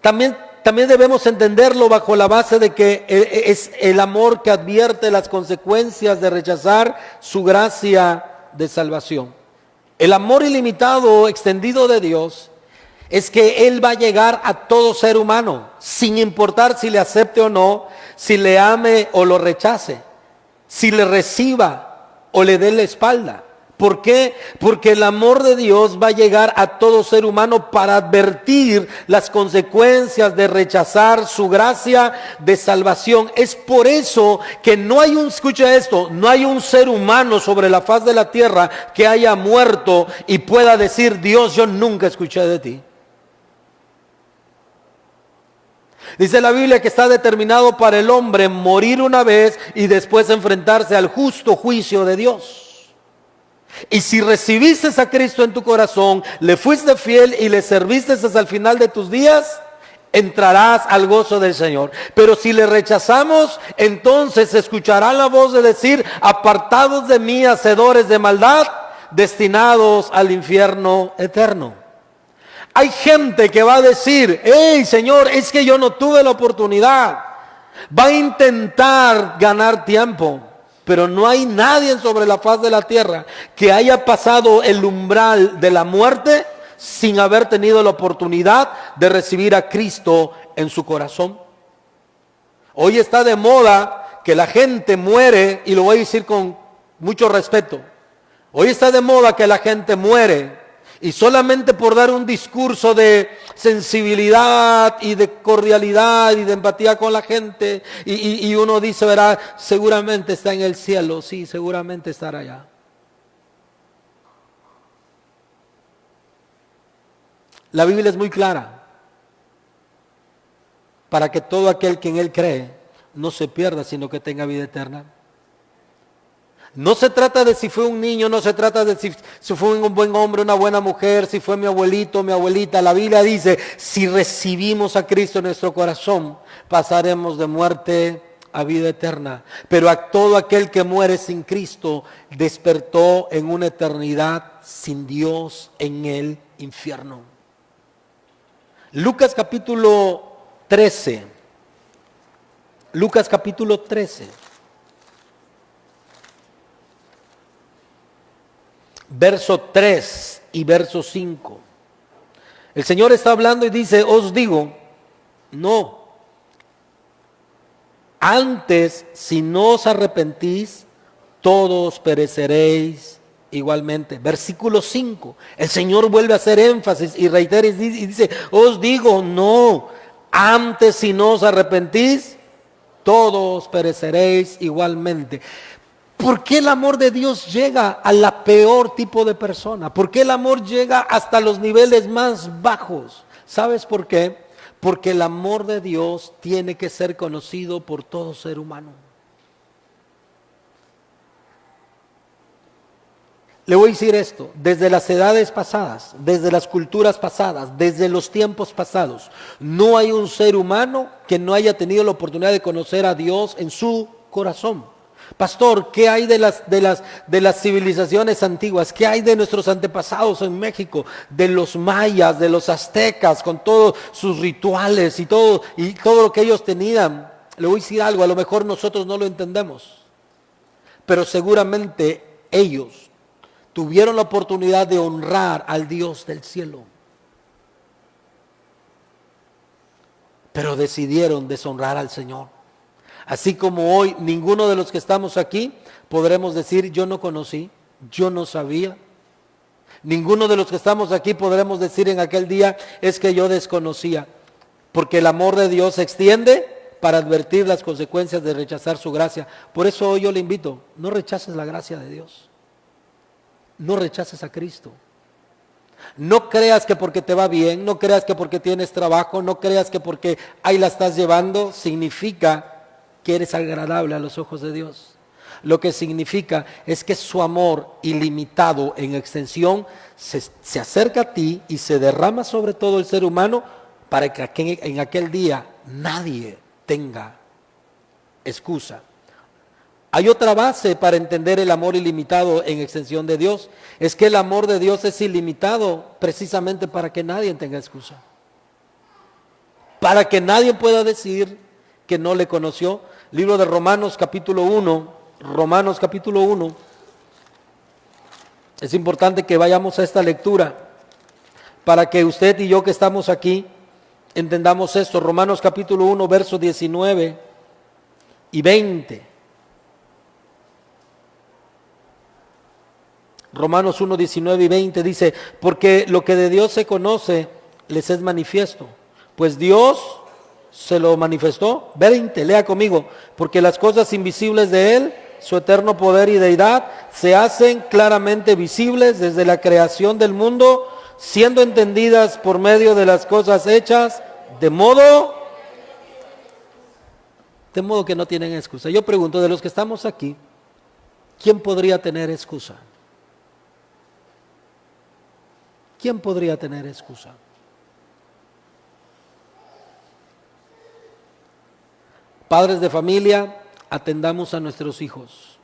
también debemos entenderlo bajo la base de que es el amor que advierte las consecuencias de rechazar su gracia de salvación. El amor ilimitado extendido de Dios es que Él va a llegar a todo ser humano, sin importar si le acepte o no, si le ame o lo rechace, si le reciba o le dé la espalda. ¿Por qué? Porque el amor de Dios va a llegar a todo ser humano para advertir las consecuencias de rechazar su gracia de salvación. Es por eso que escucha esto, no hay un ser humano sobre la faz de la tierra que haya muerto y pueda decir, Dios, yo nunca escuché de ti. Dice la Biblia que está determinado para el hombre morir una vez y después enfrentarse al justo juicio de Dios. Y si recibiste a Cristo en tu corazón, le fuiste fiel y le serviste hasta el final de tus días, entrarás al gozo del Señor. Pero si le rechazamos, entonces escuchará la voz de decir, apartados de mí, hacedores de maldad, destinados al infierno eterno. Hay gente que va a decir, hey Señor, es que yo no tuve la oportunidad. Va a intentar ganar tiempo. Pero no hay nadie sobre la faz de la tierra que haya pasado el umbral de la muerte sin haber tenido la oportunidad de recibir a Cristo en su corazón. Hoy está de moda que la gente muere, y lo voy a decir con mucho respeto. Hoy está de moda que la gente muere y solamente por dar un discurso de sensibilidad y de cordialidad y de empatía con la gente, y uno dice, verá, seguramente está en el cielo. Sí, seguramente estará allá. La Biblia es muy clara, para que todo aquel que en Él cree no se pierda, sino que tenga vida eterna. No se trata de si fue un niño, no se trata de si fue un buen hombre, una buena mujer, si fue mi abuelito, mi abuelita. La Biblia dice, si recibimos a Cristo en nuestro corazón, pasaremos de muerte a vida eterna. Pero a todo aquel que muere sin Cristo, despertó en una eternidad sin Dios en el infierno. Lucas capítulo 13. Lucas capítulo 13. Verso 3 y verso 5. El Señor está hablando y dice, os digo, no. Antes, si no os arrepentís, todos pereceréis igualmente. Versículo 5. El Señor vuelve a hacer énfasis y reitera y dice, os digo, no. Antes, si no os arrepentís, todos pereceréis igualmente. ¿Por qué el amor de Dios llega a la peor tipo de persona? ¿Por qué el amor llega hasta los niveles más bajos? ¿Sabes por qué? Porque el amor de Dios tiene que ser conocido por todo ser humano. Le voy a decir esto, desde las edades pasadas, desde las culturas pasadas, desde los tiempos pasados, no hay un ser humano que no haya tenido la oportunidad de conocer a Dios en su corazón. Pastor, ¿qué hay de las civilizaciones antiguas? ¿Qué hay de nuestros antepasados en México? De los mayas, de los aztecas, con todos sus rituales y todo lo que ellos tenían. Le voy a decir algo, a lo mejor nosotros no lo entendemos, pero seguramente ellos tuvieron la oportunidad de honrar al Dios del cielo, pero decidieron deshonrar al Señor. Así como hoy ninguno de los que estamos aquí podremos decir yo no conocí, yo no sabía. Ninguno de los que estamos aquí podremos decir en aquel día es que yo desconocía. Porque el amor de Dios se extiende para advertir las consecuencias de rechazar su gracia. Por eso hoy yo le invito, no rechaces la gracia de Dios. No rechaces a Cristo. No creas que porque te va bien, no creas que porque tienes trabajo, no creas que porque ahí la estás llevando, significa que eres agradable a los ojos de Dios. Lo que significa es que su amor ilimitado en extensión se acerca a ti y se derrama sobre todo el ser humano para que en aquel día nadie tenga excusa. Hay otra base para entender el amor ilimitado en extensión de Dios. Es que el amor de Dios es ilimitado precisamente para que nadie tenga excusa. Para que nadie pueda decir que no le conoció. Libro de Romanos capítulo 1. Romanos capítulo 1. Es importante que vayamos a esta lectura para que usted y yo que estamos aquí entendamos esto. Romanos capítulo 1, versos 19 y 20. Romanos 1, 19 y 20 dice, porque lo que de Dios se conoce les es manifiesto, pues Dios se lo manifestó. 20, lea conmigo, porque las cosas invisibles de Él, su eterno poder y deidad, se hacen claramente visibles desde la creación del mundo, siendo entendidas por medio de las cosas hechas, de modo que no tienen excusa. Yo pregunto, de los que estamos aquí, ¿quién podría tener excusa? ¿Quién podría tener excusa? Padres de familia, atendamos a nuestros hijos.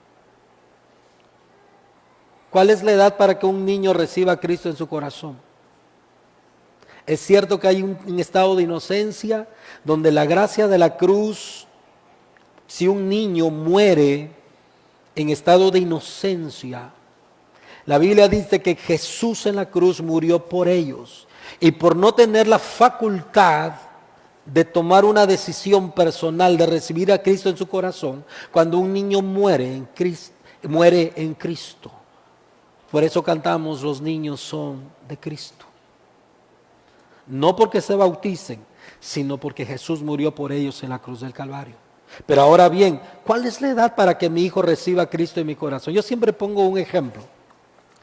¿Cuál es la edad para que un niño reciba a Cristo en su corazón? Es cierto que hay un estado de inocencia donde la gracia de la cruz, si un niño muere en estado de inocencia, la Biblia dice que Jesús en la cruz murió por ellos y por no tener la facultad de tomar una decisión personal de recibir a Cristo en su corazón, cuando un niño muere en Cristo. Por eso cantamos, los niños son de Cristo. No porque se bauticen, sino porque Jesús murió por ellos en la cruz del Calvario. Pero ahora bien, ¿cuál es la edad para que mi hijo reciba a Cristo en mi corazón? Yo siempre pongo un ejemplo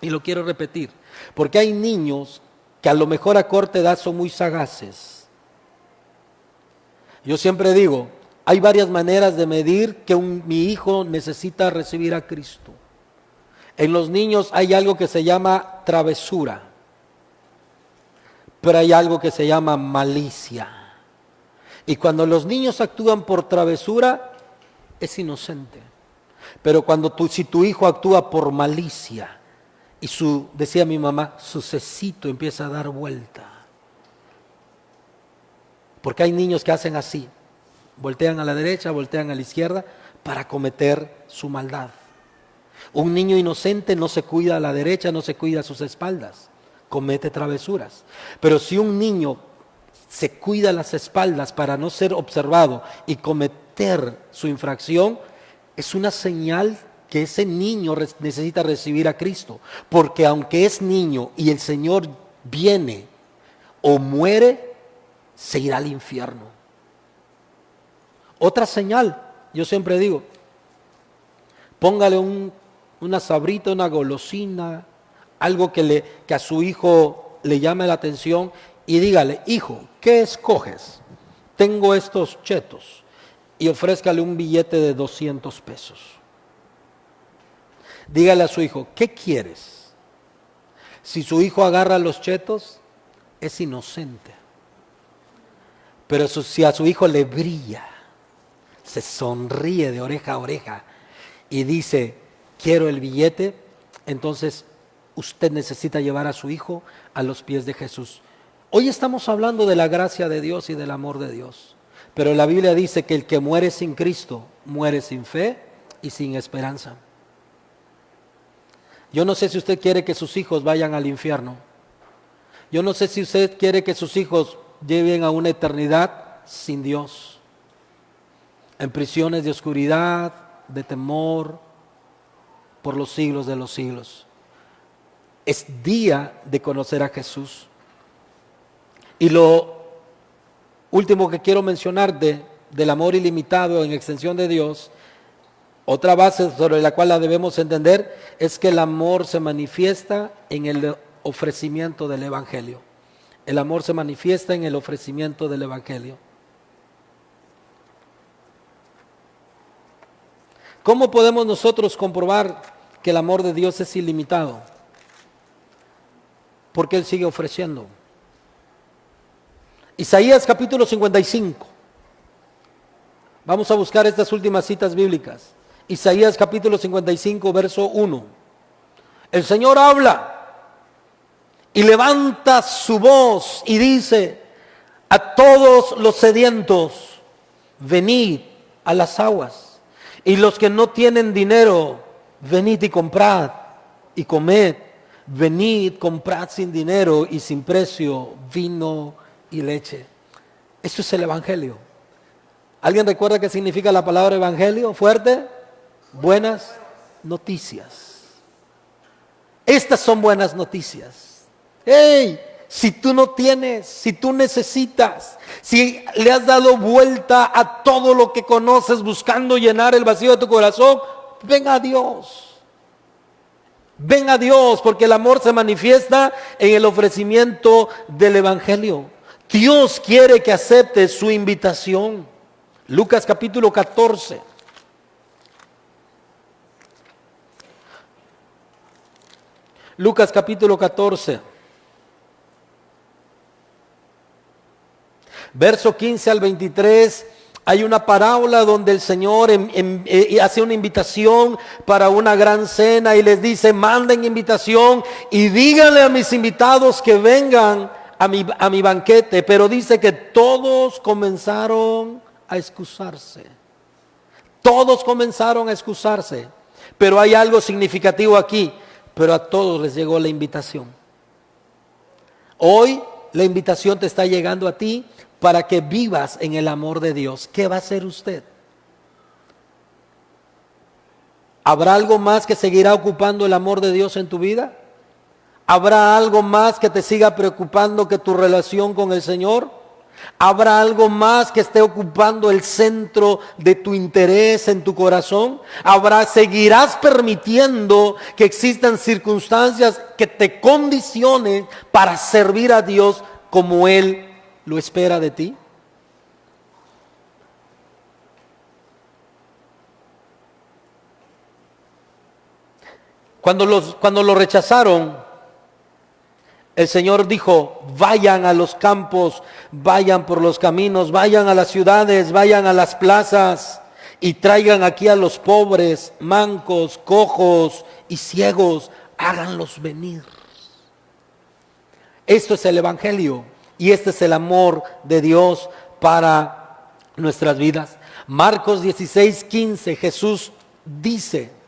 y lo quiero repetir, porque hay niños que a lo mejor a corta edad son muy sagaces. Yo siempre digo, hay varias maneras de medir que mi hijo necesita recibir a Cristo. En los niños hay algo que se llama travesura, pero hay algo que se llama malicia. Y cuando los niños actúan por travesura, es inocente. Pero si tu hijo actúa por malicia, y decía mi mamá, su cecito empieza a dar vuelta. Porque hay niños que hacen así, voltean a la derecha, voltean a la izquierda para cometer su maldad. Un niño inocente no se cuida a la derecha, no se cuida a sus espaldas, comete travesuras. Pero si un niño se cuida las espaldas para no ser observado y cometer su infracción, es una señal que ese niño necesita recibir a Cristo. Porque aunque es niño y el Señor viene o muere, se irá al infierno. Otra señal, yo siempre digo, póngale una sabrita, una golosina, algo que a su hijo le llame la atención y dígale, hijo, ¿qué escoges? Tengo estos chetos, y ofrézcale un billete de 200 pesos. Dígale a su hijo, ¿qué quieres? Si su hijo agarra los chetos, es inocente. Pero si a su hijo le brilla, se sonríe de oreja a oreja y dice, quiero el billete, entonces usted necesita llevar a su hijo a los pies de Jesús. Hoy estamos hablando de la gracia de Dios y del amor de Dios, pero la Biblia dice que el que muere sin Cristo, muere sin fe y sin esperanza. Yo no sé si usted quiere que sus hijos vayan al infierno. Yo no sé si usted quiere que sus hijos lleven a una eternidad sin Dios, en prisiones de oscuridad, de temor, por los siglos de los siglos. Es día de conocer a Jesús. Y lo último que quiero mencionar del amor ilimitado en extensión de Dios, otra base sobre la cual la debemos entender, es que el amor se manifiesta en el ofrecimiento del Evangelio. El amor se manifiesta en el ofrecimiento del Evangelio. ¿Cómo podemos nosotros comprobar que el amor de Dios es ilimitado? Porque Él sigue ofreciendo. Isaías capítulo 55. Vamos a buscar estas últimas citas bíblicas. Isaías capítulo 55, verso 1. El Señor habla y levanta su voz y dice, a todos los sedientos, venid a las aguas. Y los que no tienen dinero, venid y comprad y comed. Venid, comprad sin dinero y sin precio vino y leche. Eso es el Evangelio. ¿Alguien recuerda qué significa la palabra Evangelio? Fuerte. Buenas noticias. Estas son buenas noticias. ¡Hey! Si tú no tienes, si tú necesitas, si le has dado vuelta a todo lo que conoces buscando llenar el vacío de tu corazón, ven a Dios. Ven a Dios, porque el amor se manifiesta en el ofrecimiento del Evangelio. Dios quiere que aceptes su invitación. Lucas capítulo 14. Lucas capítulo 14. Verso 15 al 23, hay una parábola donde el Señor hace una invitación para una gran cena y les dice, manden invitación y díganle a mis invitados que vengan a mi banquete. Pero dice que todos comenzaron a excusarse. Todos comenzaron a excusarse. Pero hay algo significativo aquí. Pero a todos les llegó la invitación. Hoy la invitación te está llegando a ti para que vivas en el amor de Dios. ¿Qué va a hacer usted? ¿Habrá algo más que seguirá ocupando el amor de Dios en tu vida? ¿Habrá algo más que te siga preocupando que tu relación con el Señor? ¿Habrá algo más que esté ocupando el centro de tu interés en tu corazón? ¿Seguirás permitiendo que existan circunstancias que te condicionen para servir a Dios como Él lo espera de ti? Cuando lo rechazaron, el Señor dijo: vayan a los campos, vayan por los caminos, vayan a las ciudades, vayan a las plazas y traigan aquí a los pobres, mancos, cojos y ciegos, háganlos venir. Esto es el Evangelio y este es el amor de Dios para nuestras vidas. Marcos 16:15, Jesús dice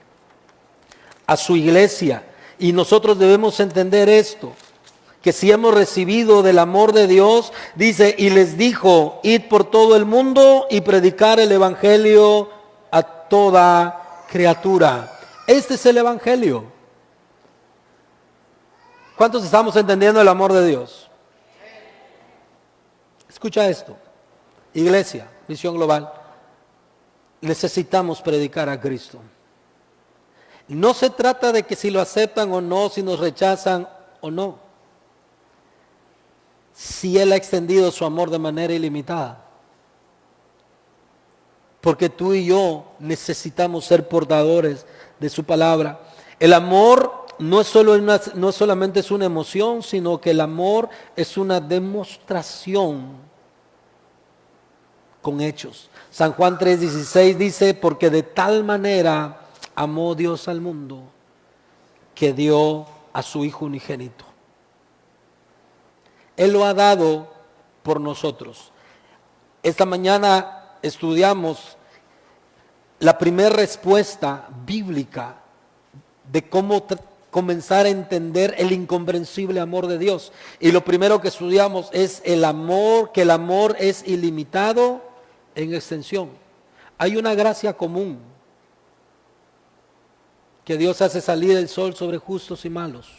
a su iglesia, y nosotros debemos entender esto, que si hemos recibido del amor de Dios, dice, y les dijo: id por todo el mundo y predicar el Evangelio a toda criatura. Este es el Evangelio. ¿Cuántos estamos entendiendo el amor de Dios? Escucha esto, iglesia, Visión Global, necesitamos predicar a Cristo. No se trata de que si lo aceptan o no, si nos rechazan o no. Si Él ha extendido su amor de manera ilimitada. Porque tú y yo necesitamos ser portadores de su palabra. El amor no solamente es una emoción, sino que el amor es una demostración con hechos. San Juan 3:16 dice: porque de tal manera amó Dios al mundo, que dio a su Hijo unigénito. Él lo ha dado por nosotros. Esta mañana estudiamos la primera respuesta bíblica de cómo comenzar a entender el incomprensible amor de Dios. Y lo primero que estudiamos es el amor, que el amor es ilimitado en extensión. Hay una gracia común, que Dios hace salir el sol sobre justos y malos.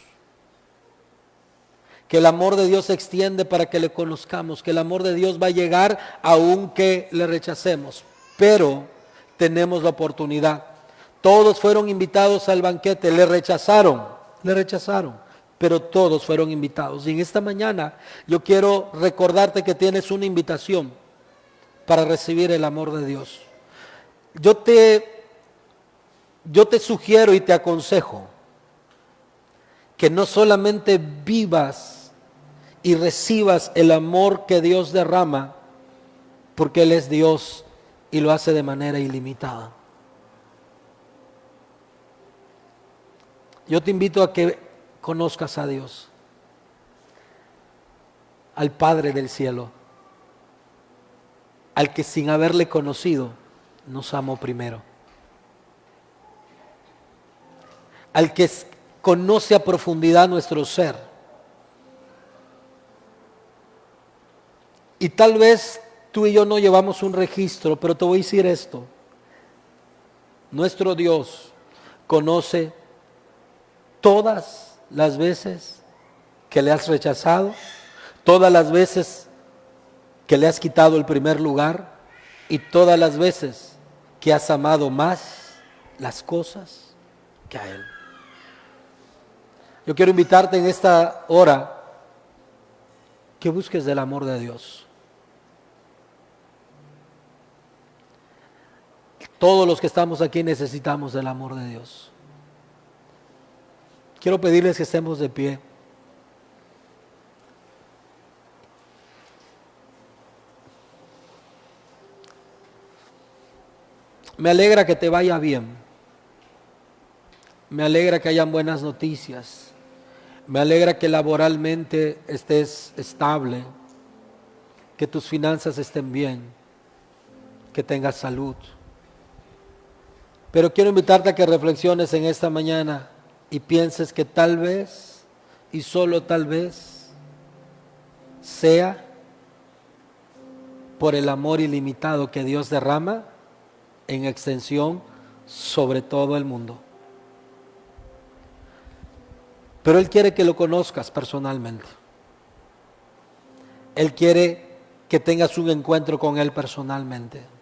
Que el amor de Dios se extiende para que le conozcamos, que el amor de Dios va a llegar aunque le rechacemos, pero tenemos la oportunidad. Todos fueron invitados al banquete, le rechazaron, pero todos fueron invitados. Y en esta mañana yo quiero recordarte que tienes una invitación para recibir el amor de Dios. Yo te sugiero y te aconsejo que no solamente vivas y recibas el amor que Dios derrama, porque Él es Dios y lo hace de manera ilimitada. Yo te invito a que conozcas a Dios, al Padre del cielo, al que sin haberle conocido nos amó primero, al que conoce a profundidad nuestro ser. Y tal vez tú y yo no llevamos un registro, pero te voy a decir esto: nuestro Dios conoce todas las veces que le has rechazado, todas las veces que le has quitado el primer lugar y todas las veces que has amado más las cosas que a Él. Yo quiero invitarte en esta hora que busques del amor de Dios. Todos los que estamos aquí necesitamos del amor de Dios. Quiero pedirles que estemos de pie. Me alegra que te vaya bien. Me alegra que hayan buenas noticias. Me alegra que laboralmente estés estable, que tus finanzas estén bien, que tengas salud. Pero quiero invitarte a que reflexiones en esta mañana y pienses que tal vez, y solo tal vez, sea por el amor ilimitado que Dios derrama en extensión sobre todo el mundo. Pero Él quiere que lo conozcas personalmente. Él quiere que tengas un encuentro con Él personalmente.